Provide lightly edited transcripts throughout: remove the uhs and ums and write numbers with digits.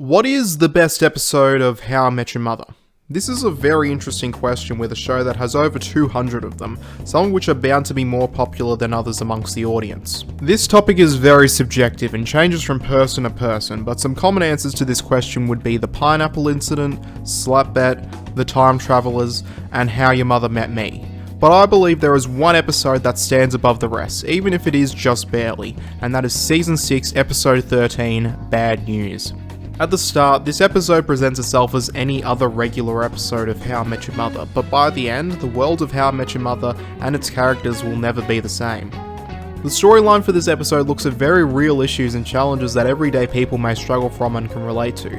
What is the best episode of How I Met Your Mother? This is a very interesting question with a show that has over 200 of them, some of which are bound to be more popular than others amongst the audience. This topic is very subjective and changes from person to person, but some common answers to this question would be the pineapple incident, slap bet, the time travelers, and How Your Mother Met Me. But I believe there is one episode that stands above the rest, even if it is just barely, and that is Season 6, Episode 13, Bad News. At the start, this episode presents itself as any other regular episode of How I Met Your Mother, but by the end, the world of How I Met Your Mother and its characters will never be the same. The storyline for this episode looks at very real issues and challenges that everyday people may struggle from and can relate to.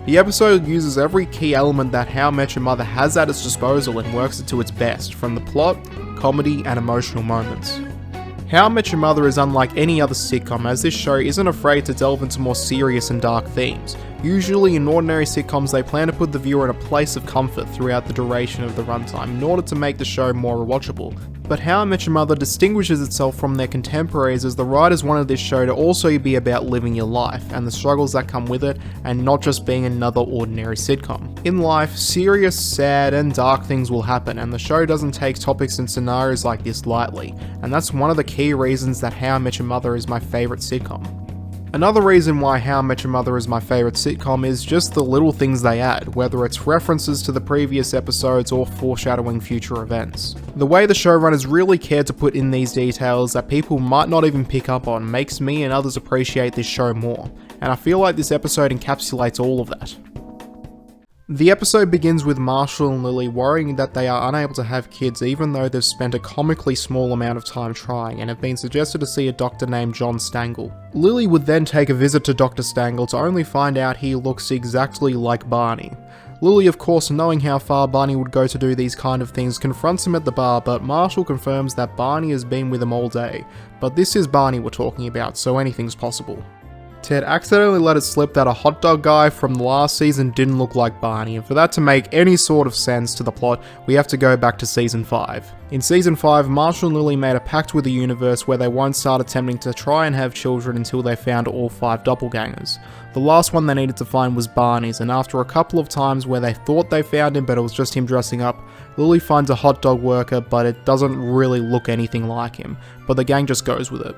The episode uses every key element that How I Met Your Mother has at its disposal and works it to its best, from the plot, comedy, and emotional moments. How I Met Your Mother is unlike any other sitcom, as this show isn't afraid to delve into more serious and dark themes. Usually in ordinary sitcoms they plan to put the viewer in a place of comfort throughout the duration of the runtime in order to make the show more rewatchable. But How I Met Your Mother distinguishes itself from their contemporaries as the writers wanted this show to also be about living your life and the struggles that come with it, and not just being another ordinary sitcom. In life, serious, sad, and dark things will happen, and the show doesn't take topics and scenarios like this lightly, and that's one of the key reasons that How I Met Your Mother is my favourite sitcom. Another reason why How I Met Your Mother is my favourite sitcom is just the little things they add, whether it's references to the previous episodes or foreshadowing future events. The way the showrunners really care to put in these details that people might not even pick up on makes me and others appreciate this show more, and I feel like this episode encapsulates all of that. The episode begins with Marshall and Lily worrying that they are unable to have kids even though they've spent a comically small amount of time trying and have been suggested to see a doctor named John Stangl. Lily would then take a visit to Dr. Stangl to only find out he looks exactly like Barney. Lily, of course, knowing how far Barney would go to do these kind of things, confronts him at the bar, but Marshall confirms that Barney has been with him all day. But this is Barney we're talking about, so anything's possible. Ted accidentally let it slip that a hot dog guy from the last season didn't look like Barney, and for that to make any sort of sense to the plot, we have to go back to Season 5. In Season 5, Marshall and Lily made a pact with the universe where they won't start attempting to try and have children until they found all 5 doppelgangers. The last one they needed to find was Barney's, and after a couple of times where they thought they found him but it was just him dressing up, Lily finds a hot dog worker but it doesn't really look anything like him, but the gang just goes with it.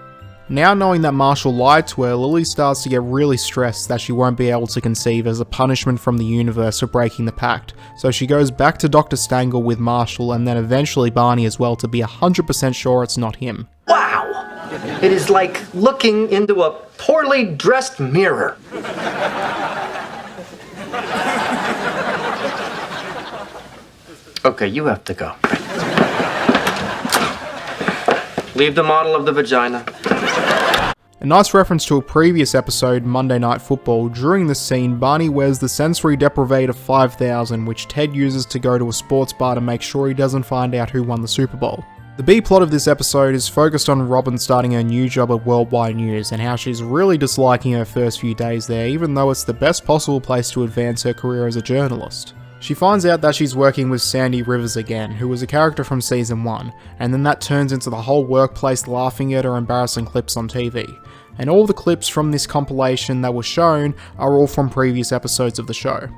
Now knowing that Marshall lied to her, Lily starts to get really stressed that she won't be able to conceive as a punishment from the universe for breaking the pact, so she goes back to Dr. Stangl with Marshall and then eventually Barney as well to be 100% sure it's not him. Wow! It is like looking into a poorly dressed mirror. Okay, you have to go. Leave the model of the vagina. A nice reference to a previous episode, Monday Night Football. During this scene, Barney wears the sensory deprivator 5000, which Ted uses to go to a sports bar to make sure he doesn't find out who won the Super Bowl. The B-plot of this episode is focused on Robin starting her new job at Worldwide News and how she's really disliking her first few days there, even though it's the best possible place to advance her career as a journalist. She finds out that she's working with Sandy Rivers again, who was a character from Season 1, and then that turns into the whole workplace laughing at her embarrassing clips on TV. And all the clips from this compilation that were shown are all from previous episodes of the show.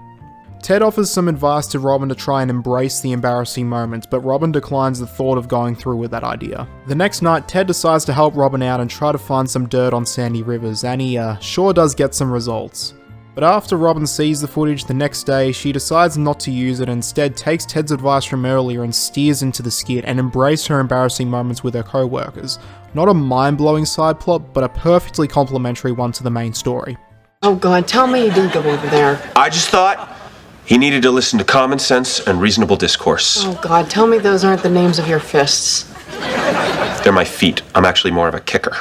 Ted offers some advice to Robin to try and embrace the embarrassing moments, but Robin declines the thought of going through with that idea. The next night, Ted decides to help Robin out and try to find some dirt on Sandy Rivers, and he sure does get some results. But after Robin sees the footage the next day, she decides not to use it and instead takes Ted's advice from earlier and steers into the skit and embraces her embarrassing moments with her co-workers. Not a mind-blowing side plot, but a perfectly complementary one to the main story. Oh God, tell me you didn't go over there. I just thought he needed to listen to common sense and reasonable discourse. Oh God, tell me those aren't the names of your fists. They're my feet. I'm actually more of a kicker.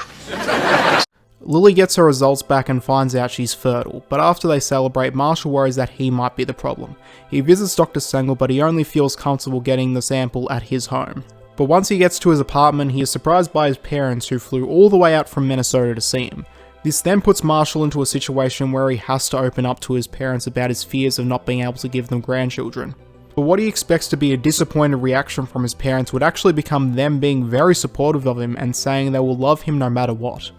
Lily gets her results back and finds out she's fertile, but after they celebrate, Marshall worries that he might be the problem. He visits Dr. Stangl, but he only feels comfortable getting the sample at his home. But once he gets to his apartment, he is surprised by his parents who flew all the way out from Minnesota to see him. This then puts Marshall into a situation where he has to open up to his parents about his fears of not being able to give them grandchildren. But what he expects to be a disappointed reaction from his parents would actually become them being very supportive of him and saying they will love him no matter what.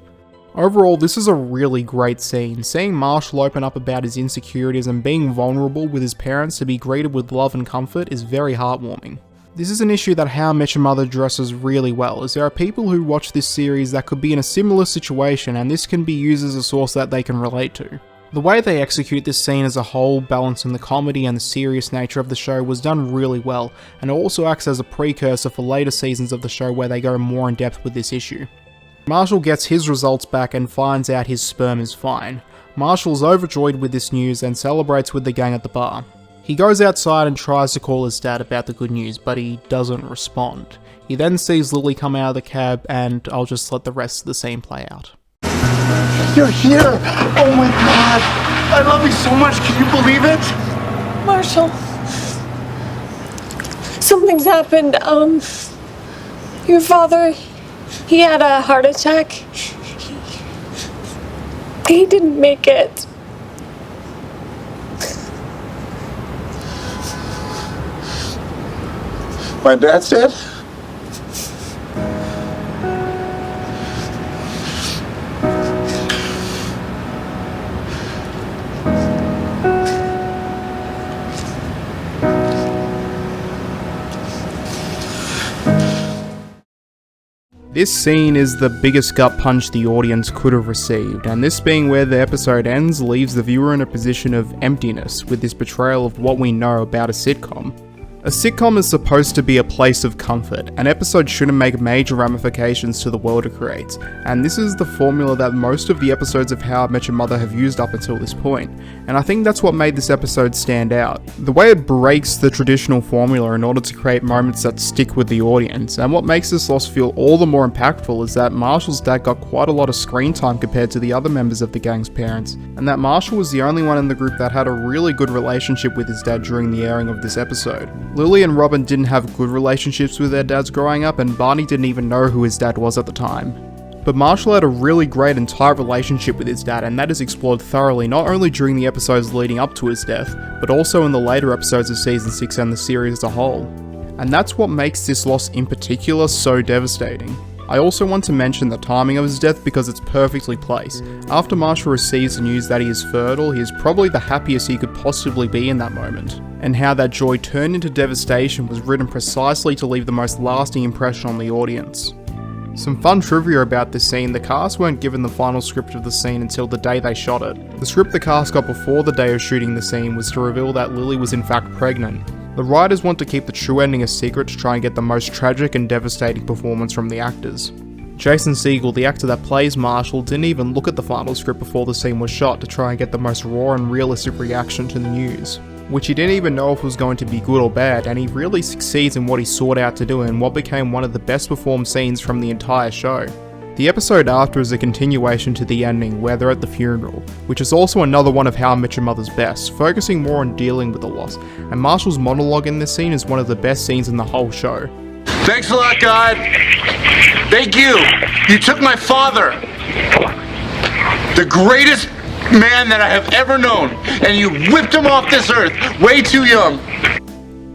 Overall, this is a really great scene. Seeing Marshall open up about his insecurities and being vulnerable with his parents to be greeted with love and comfort is very heartwarming. This is an issue that How I Met Your Mother addresses really well, as there are people who watch this series that could be in a similar situation, and this can be used as a source that they can relate to. The way they execute this scene as a whole, balancing the comedy and the serious nature of the show, was done really well, and it also acts as a precursor for later seasons of the show where they go more in depth with this issue. Marshall gets his results back and finds out his sperm is fine. Marshall's overjoyed with this news and celebrates with the gang at the bar. He goes outside and tries to call his dad about the good news, but he doesn't respond. He then sees Lily come out of the cab, and I'll just let the rest of the scene play out. You're here! Oh my god! I love you so much, can you believe it? Marshall, something's happened. Your father, he had a heart attack. He didn't make it. My dad's dead? This scene is the biggest gut punch the audience could have received, and this being where the episode ends leaves the viewer in a position of emptiness with this betrayal of what we know about a sitcom. A sitcom is supposed to be a place of comfort. An episode shouldn't make major ramifications to the world it creates, and this is the formula that most of the episodes of How I Met Your Mother have used up until this point, and I think that's what made this episode stand out. The way it breaks the traditional formula in order to create moments that stick with the audience, and what makes this loss feel all the more impactful is that Marshall's dad got quite a lot of screen time compared to the other members of the gang's parents, and that Marshall was the only one in the group that had a really good relationship with his dad during the airing of this episode. Lily and Robin didn't have good relationships with their dads growing up, and Barney didn't even know who his dad was at the time. But Marshall had a really great and tight relationship with his dad, and that is explored thoroughly not only during the episodes leading up to his death, but also in the later episodes of Season 6 and the series as a whole. And that's what makes this loss in particular so devastating. I also want to mention the timing of his death because it's perfectly placed. After Marshall receives the news that he is fertile, he is probably the happiest he could possibly be in that moment. And how that joy turned into devastation was written precisely to leave the most lasting impression on the audience. Some fun trivia about this scene: the cast weren't given the final script of the scene until the day they shot it. The script the cast got before the day of shooting the scene was to reveal that Lily was in fact pregnant. The writers want to keep the true ending a secret to try and get the most tragic and devastating performance from the actors. Jason Segel, the actor that plays Marshall, didn't even look at the final script before the scene was shot to try and get the most raw and realistic reaction to the news, which he didn't even know if it was going to be good or bad, and he really succeeds in what he sought out to do in what became one of the best performed scenes from the entire show. The episode after is a continuation to the ending, where they're at the funeral, which is also another one of How I Met Your Mother's best, focusing more on dealing with the loss, and Marshall's monologue in this scene is one of the best scenes in the whole show. Thanks a lot, God. Thank you. You took my father, the greatest man that I have ever known, and you whipped him off this earth way too young.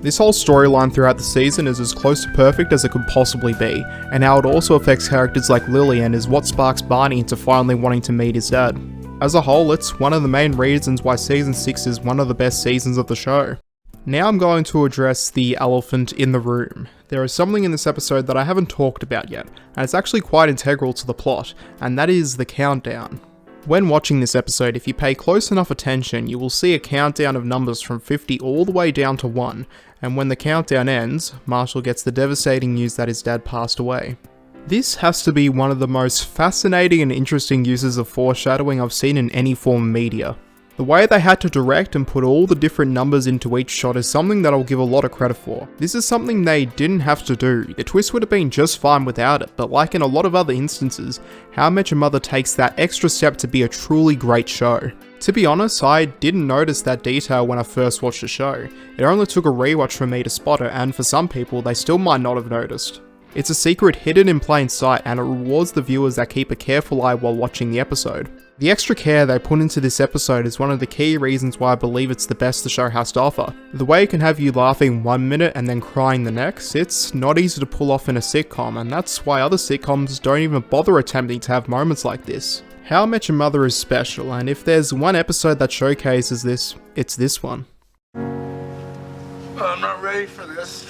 This whole storyline throughout the season is as close to perfect as it could possibly be, and how it also affects characters like Lily and is what sparks Barney into finally wanting to meet his dad. As a whole, it's one of the main reasons why Season 6 is one of the best seasons of the show. Now I'm going to address the elephant in the room. There is something in this episode that I haven't talked about yet, and it's actually quite integral to the plot, and that is the countdown. When watching this episode, if you pay close enough attention, you will see a countdown of numbers from 50 all the way down to 1, and when the countdown ends, Marshall gets the devastating news that his dad passed away. This has to be one of the most fascinating and interesting uses of foreshadowing I've seen in any form of media. The way they had to direct and put all the different numbers into each shot is something that I'll give a lot of credit for. This is something they didn't have to do. The twist would have been just fine without it, but like in a lot of other instances, How I Met Your Mother takes that extra step to be a truly great show. To be honest, I didn't notice that detail when I first watched the show. It only took a rewatch for me to spot it, and for some people, they still might not have noticed. It's a secret hidden in plain sight, and it rewards the viewers that keep a careful eye while watching the episode. The extra care they put into this episode is one of the key reasons why I believe it's the best the show has to offer. The way it can have you laughing 1 minute and then crying the next, it's not easy to pull off in a sitcom, and that's why other sitcoms don't even bother attempting to have moments like this. How I Met Your Mother is special, and if there's one episode that showcases this, it's this one. I'm not ready for this.